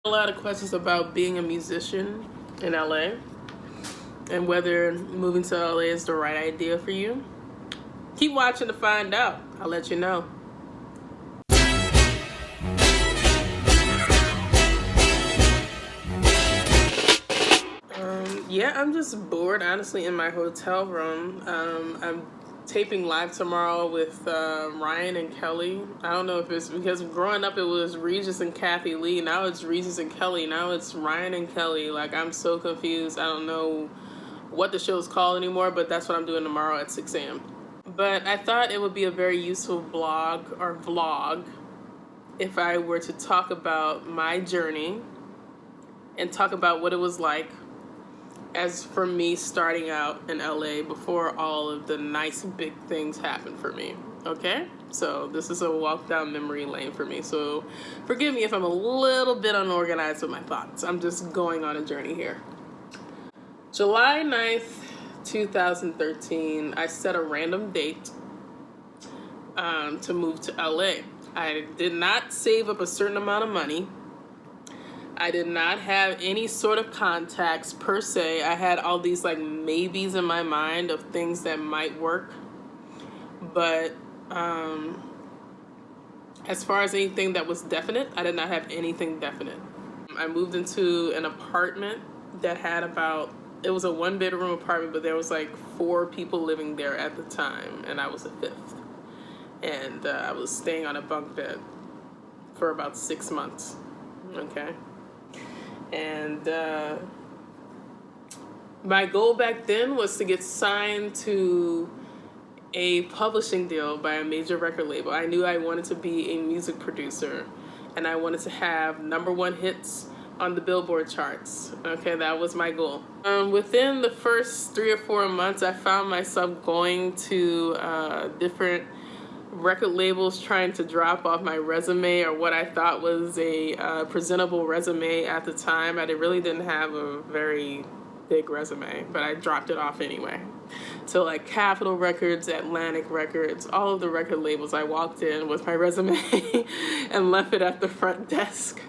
A lot of questions about being a musician in LA and whether moving to LA is the right idea for you. Keep watching to find out. I'll let you know. Yeah, I'm just bored, honestly, in my hotel room. I'm taping live tomorrow with Ryan and Kelly. I don't know if it's because growing up it was Regis and Kathy Lee. Now it's Regis and Kelly. Now it's Ryan and Kelly. Like, I'm so confused. I don't know what the show's called anymore, but that's what I'm doing tomorrow at 6 a.m. But I thought it would be a very useful blog or vlog if I were to talk about my journey and talk about what it was like as for me starting out in LA before all of the nice big things happened for me. Okay? So this is a walk down memory lane for me. So forgive me if I'm a little bit unorganized with my thoughts. I'm just going on a journey here. July 9th, 2013, I set a random date to move to LA. I did not save up a certain amount of money. I did not have any sort of contacts per se. I had all these like maybes in my mind of things that might work. But as far as anything that was definite, I did not have anything definite. I moved into an apartment that had it was a 1-bedroom apartment, but there was like 4 people living there at the time, and I was the 5th. And I was staying on a bunk bed for about 6 months. Okay. And my goal back then was to get signed to a publishing deal by a major record label. I knew I wanted to be a music producer, and I wanted to have #1 hits on the Billboard charts. Okay, that was my goal. Within the first 3 or 4 months, I found myself going to different record labels trying to drop off my resume, or what I thought was a presentable resume at the time. I really didn't have a very big resume, but I dropped it off anyway. So like Capitol Records, Atlantic Records, all of the record labels, I walked in with my resume and left it at the front desk.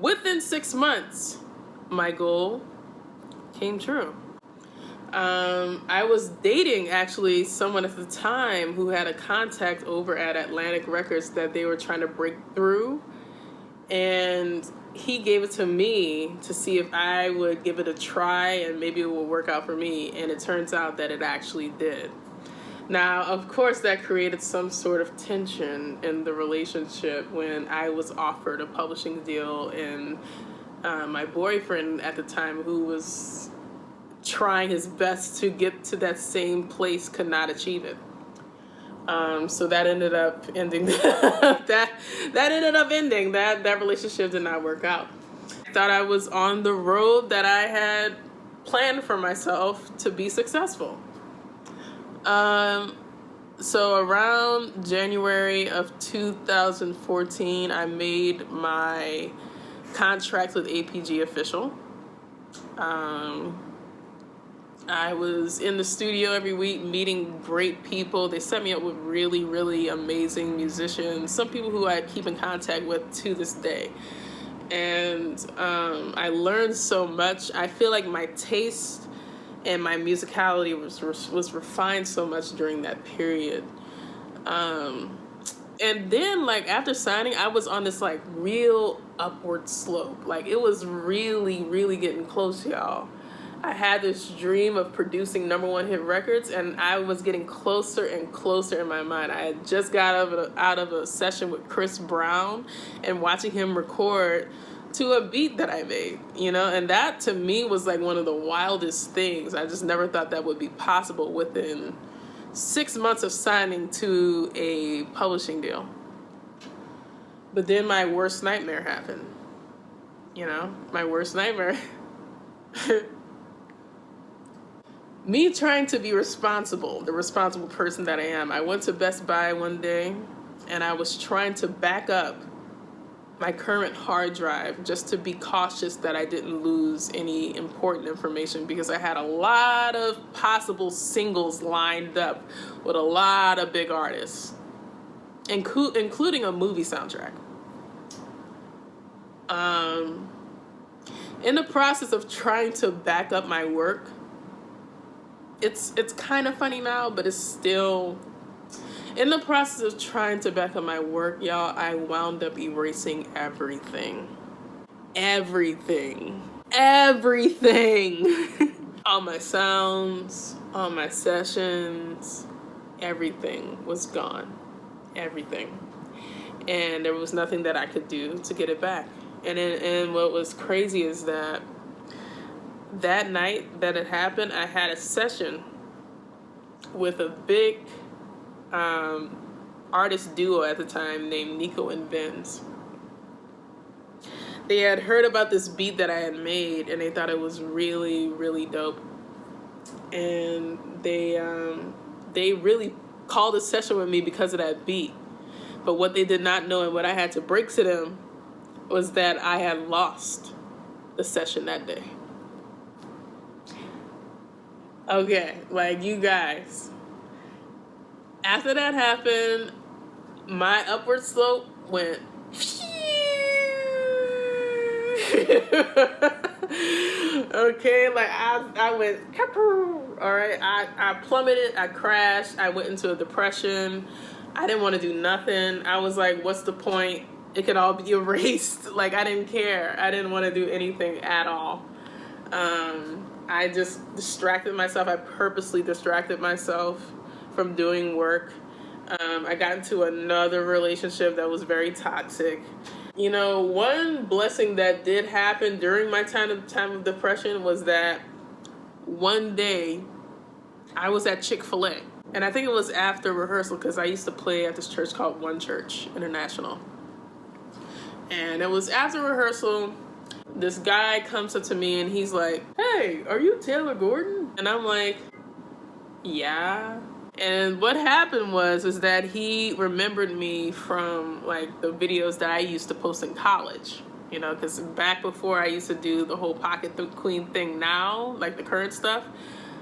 Within 6 months, my goal came true. I was dating actually someone at the time who had a contact over at Atlantic Records that they were trying to break through, and he gave it to me to see if I would give it a try and maybe it would work out for me, and it turns out that it actually did. Now, of course, that created some sort of tension in the relationship when I was offered a publishing deal, and my boyfriend at the time, who was trying his best to get to that same place, could not achieve it. So that ended up ending. that ended up ending. That relationship did not work out. I thought I was on the road that I had planned for myself to be successful. So around January of 2014, I made my contract with APG official. I was in the studio every week meeting great people. They set me up with really, really amazing musicians, some people who I keep in contact with to this day. And I learned so much. I feel like my taste and my musicality was refined so much during that period. And then, like, after signing, I was on this, like, real upward slope. Like, it was really, really getting close, y'all. I had this dream of producing #1 hit records, and I was getting closer and closer in my mind. I had just got out of a session with Chris Brown and watching him record to a beat that I made, and that to me was like one of the wildest things. I just never thought that would be possible within 6 months of signing to a publishing deal. But then my worst nightmare happened. My worst nightmare. Me trying to be responsible, the responsible person that I am. I went to Best Buy one day and I was trying to back up my current hard drive just to be cautious that I didn't lose any important information, because I had a lot of possible singles lined up with a lot of big artists, including a movie soundtrack. Um, in the process of trying to back up my work, it's kind of funny now, but it's still, in the process of trying to back up my work, y'all, I wound up erasing everything. Everything. All my sounds, all my sessions, everything was gone. Everything. And there was nothing that I could do to get it back. And what was crazy is that night that it happened, I had a session with a big artist duo at the time named Nico and Vinz. They had heard about this beat that I had made, and they thought it was really, really dope. And they really called a session with me because of that beat. But what they did not know, and what I had to break to them, was that I had lost the session that day. Okay, like, you guys. After that happened, my upward slope went... Okay, like I went, all right, I plummeted, I crashed, I went into a depression. I didn't want to do nothing. I was like, what's the point? It could all be erased. Like, I didn't care. I didn't want to do anything at all. I just distracted myself. I purposely distracted myself from doing work. I got into another relationship that was very toxic. You know, one blessing that did happen during my time of depression was that one day I was at Chick-fil-A. And I think it was after rehearsal, because I used to play at this church called One Church International. And it was after rehearsal, this guy comes up to me and he's like, "Hey, are you Taylor Gordon?" And I'm like, "Yeah." And what happened is that he remembered me from, like, the videos that I used to post in college. You know, because back before I used to do the whole Pocket Queen thing now, like the current stuff,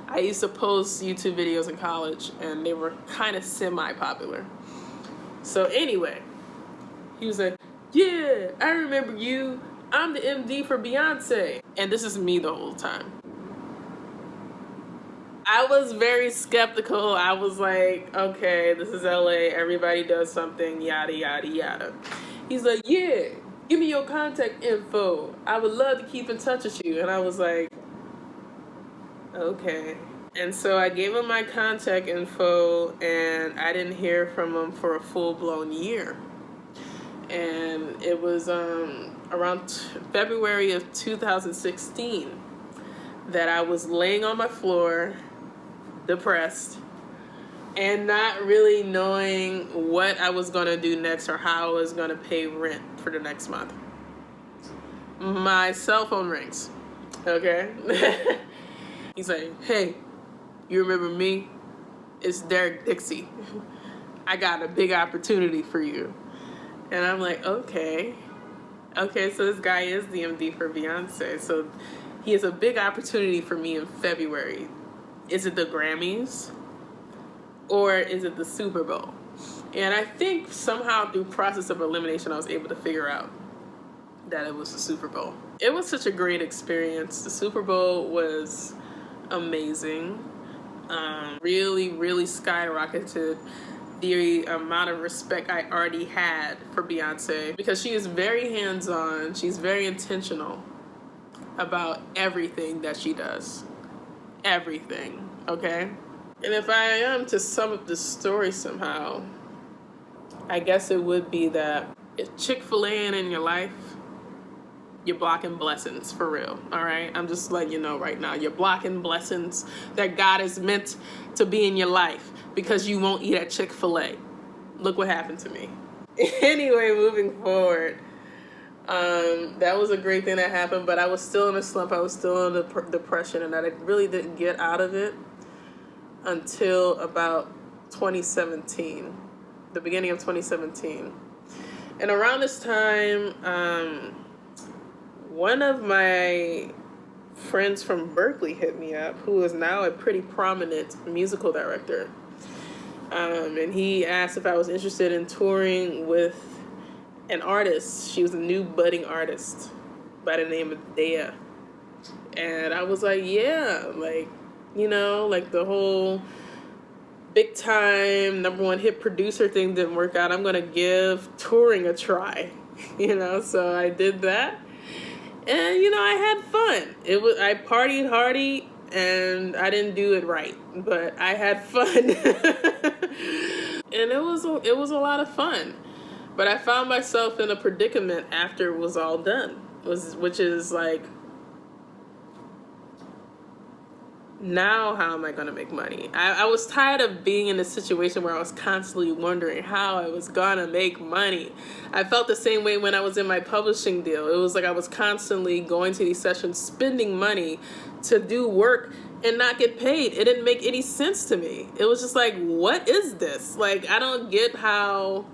I used to post YouTube videos in college, and they were kind of semi-popular. So anyway, he was like, "Yeah, I remember you. I'm the MD for Beyonce." And this is me the whole time. I was very skeptical. I was like, okay, this is LA. Everybody does something, yada, yada, yada. He's like, "Yeah, give me your contact info. I would love to keep in touch with you." And I was like, okay. And so I gave him my contact info, and I didn't hear from him for a full-blown year. And it was around February of 2016 that I was laying on my floor, depressed, and not really knowing what I was going to do next or how I was going to pay rent for the next month. My cell phone rings. Okay? He's like, "Hey, you remember me? It's Derek Dixie. I got a big opportunity for you." And I'm like, okay. Okay, so this guy is the MD for Beyonce. So he has a big opportunity for me in February. Is it the Grammys? Or is it the Super Bowl? And I think somehow through process of elimination, I was able to figure out that it was the Super Bowl. It was such a great experience. The Super Bowl was amazing. Really, really skyrocketed the amount of respect I already had for Beyonce, because she is very hands-on. She's very intentional about everything that she does. Everything, okay? And if I am to sum up the story somehow, I guess it would be that if Chick-fil-A ain't in your life, you're blocking blessings, for real, all right? I'm just letting you know right now, you're blocking blessings that God is meant to be in your life because you won't eat at Chick-fil-A. Look what happened to me. Anyway, moving forward, that was a great thing that happened, but I was still in a slump. I was still in a depression, and I really didn't get out of it until about 2017, the beginning of 2017. And around this time, one of my friends from Berkeley hit me up, who is now a pretty prominent musical director. And he asked if I was interested in touring with an artist. She was a new budding artist by the name of Dea. And I was like, yeah, like, you know, like the whole big time #1 hit producer thing didn't work out. I'm going to give touring a try, you know? So I did that. And, you know, I had fun. I partied hardy and I didn't do it right, but I had fun. And it was a lot of fun. But I found myself in a predicament after it was all done, which is like, now how am I going to make money? I was tired of being in a situation where I was constantly wondering how I was going to make money. I felt the same way when I was in my publishing deal. It was like I was constantly going to these sessions, spending money to do work and not get paid. It didn't make any sense to me. It was just like, what is this? Like, I don't get how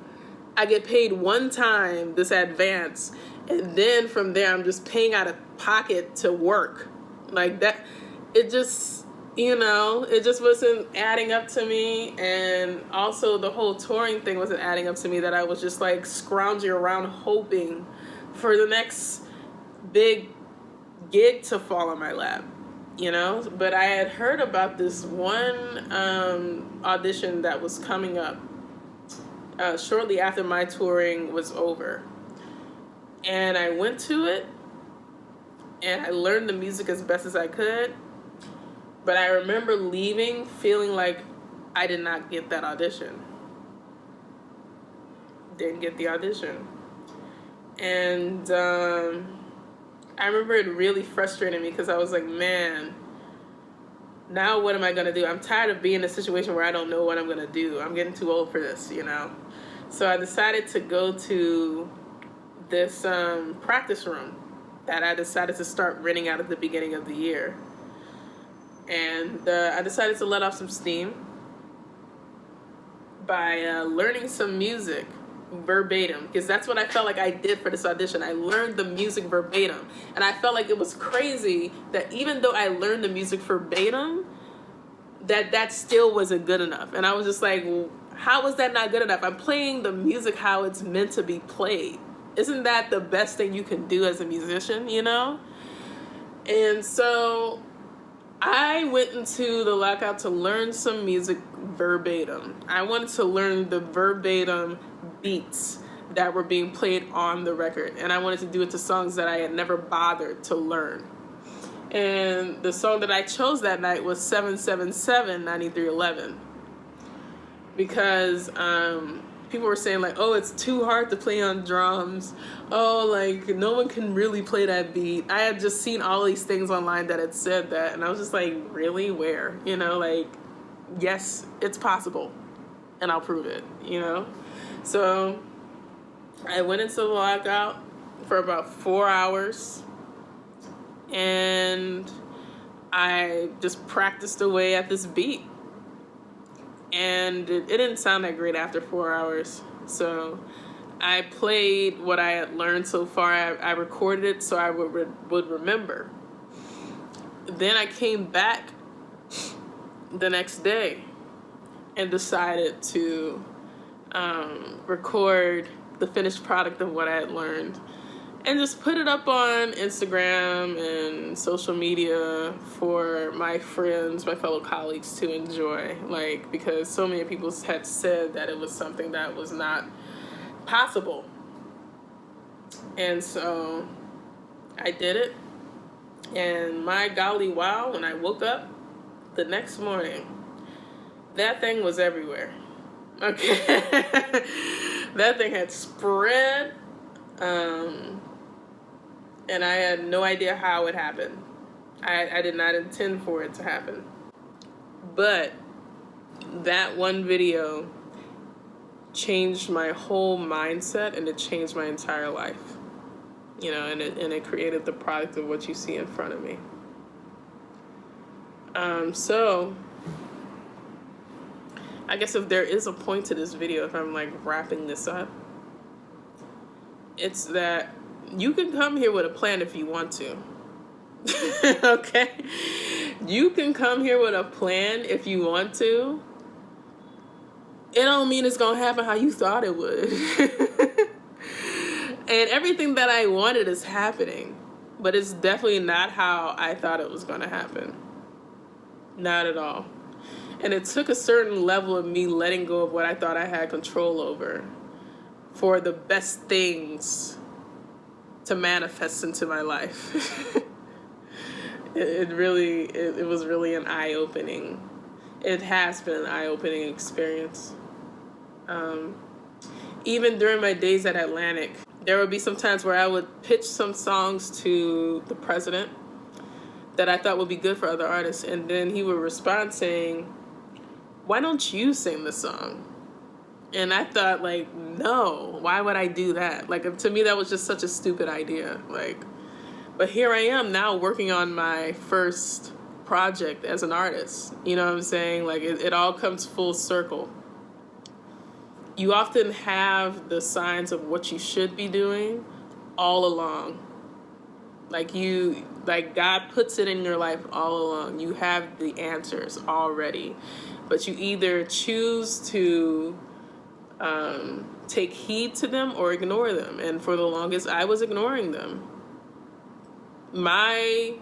I get paid one time this advance, and then from there I'm just paying out of pocket to work. Like that, it just, you know, it just wasn't adding up to me. And also the whole touring thing wasn't adding up to me, that I was just like scrounging around hoping for the next big gig to fall on my lap, you know? But I had heard about this one audition that was coming up shortly after my touring was over. And I went to it and I learned the music as best as I could. But I remember leaving feeling like I did not get that audition. Didn't get the audition. And I remember it really frustrated me because I was like, man, now what am I going to do? I'm tired of being in a situation where I don't know what I'm going to do. I'm getting too old for this, you know? So I decided to go to this practice room that I decided to start renting out at the beginning of the year. And I decided to let off some steam by learning some music verbatim, because that's what I felt like I did for this audition. I learned the music verbatim, and I felt like it was crazy that even though I learned the music verbatim, that still wasn't good enough. And I was just like, how is that not good enough? I'm playing the music how it's meant to be played. Isn't that the best thing you can do as a musician, you know? And so I went into the lockout to learn some music verbatim. I wanted to learn the verbatim beats that were being played on the record, and I wanted to do it to songs that I had never bothered to learn. And the song that I chose that night was 777 9311, because people were saying like, oh, it's too hard to play on drums. Oh, like no one can really play that beat. I had just seen all these things online that had said that, and I was just like, really? Where? You know, like, yes, it's possible, and I'll prove it, you know? So I went into the lockout for about 4 hours, and I just practiced away at this beat. And it didn't sound that great after 4 hours. So I played what I had learned so far. I recorded it so I would remember. Then I came back the next day and decided to record the finished product of what I had learned and just put it up on Instagram and social media for my friends, my fellow colleagues to enjoy. Like, because so many people had said that it was something that was not possible. And so I did it. And my golly wow, when I woke up the next morning, that thing was everywhere. Okay. That thing had spread. And I had no idea how it happened. I did not intend for it to happen. But that one video changed my whole mindset, and it changed my entire life. You know, and it created the product of what you see in front of me. So I guess if there is a point to this video, if I'm like wrapping this up, it's that you can come here with a plan if you want to. Okay? You can come here with a plan if you want to. It don't mean it's gonna happen how you thought it would. And everything that I wanted is happening. But it's definitely not how I thought it was going to happen. Not at all. And it took a certain level of me letting go of what I thought I had control over for the best things to manifest into my life. It was really an eye-opening. It has been an eye-opening experience. Even during my days at Atlantic, there would be some times where I would pitch some songs to the president that I thought would be good for other artists. And then he would respond saying, "Why don't you sing the song?" And I thought, like, no, why would I do that? Like, to me, that was just such a stupid idea. Like, but here I am now working on my first project as an artist. You know what I'm saying? Like, it all comes full circle. You often have the signs of what you should be doing all along. Like God puts it in your life all along. You have the answers already. But you either choose to take heed to them or ignore them. And for the longest, I was ignoring them. My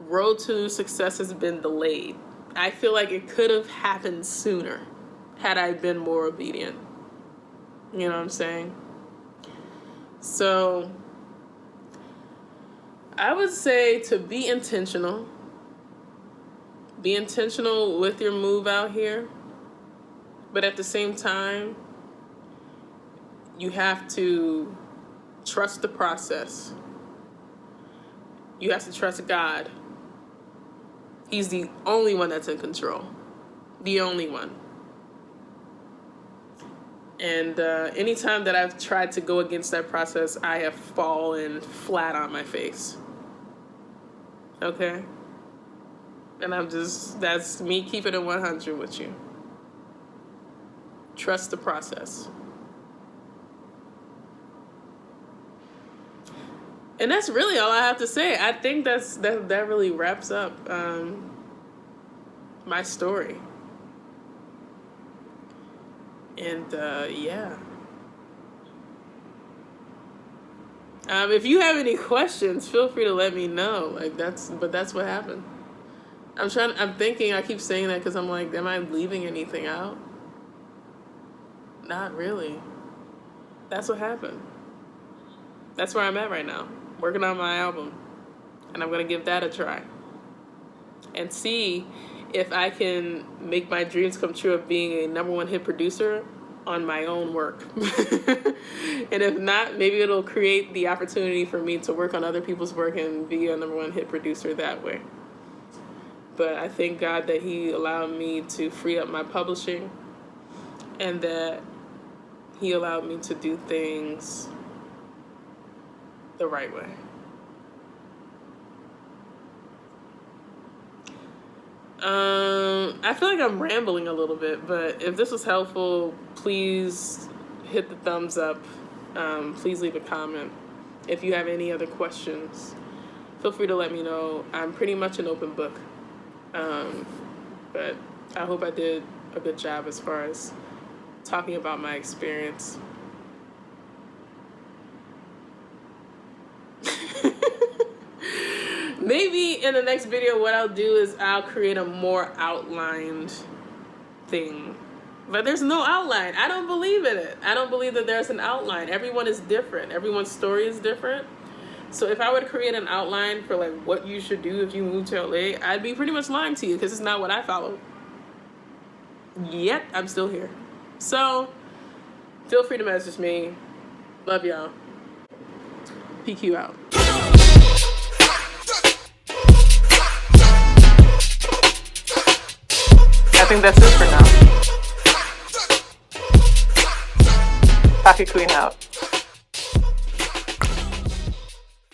road to success has been delayed. I feel like it could have happened sooner had I been more obedient. You know what I'm saying? So I would say to be intentional. Be intentional with your move out here. But at the same time, you have to trust the process. You have to trust God. He's the only one that's in control. The only one. And anytime that I've tried to go against that process, I have fallen flat on my face. Okay? And that's me keeping it 100 with you. Trust the process. And that's really all I have to say. I think that really wraps up my story. And yeah. If you have any questions, feel free to let me know. But that's what happened. I'm thinking, I keep saying that because I'm like, am I leaving anything out? Not really. That's what happened. That's where I'm at right now. Working on my album. And I'm going to give that a try. And see if I can make my dreams come true of being a #1 hit producer on my own work. And if not, maybe it'll create the opportunity for me to work on other people's work and be a #1 hit producer that way. But I thank God that He allowed me to free up my publishing and that He allowed me to do things the right way. I feel like I'm rambling a little bit, but if this was helpful, please hit the thumbs up. Please leave a comment. If you have any other questions, feel free to let me know. I'm pretty much an open book. But I hope I did a good job as far as talking about my experience. Maybe in the next video, what I'll do is I'll create a more outlined thing. But there's no outline. I don't believe in it. I don't believe that there's an outline. Everyone is different. Everyone's story is different. So if I were to create an outline for like what you should do if you move to LA, I'd be pretty much lying to you because it's not what I followed. Yet I'm still here. So feel free to message me. Love y'all. PQ out. I think that's it for now. Pocket Queen out.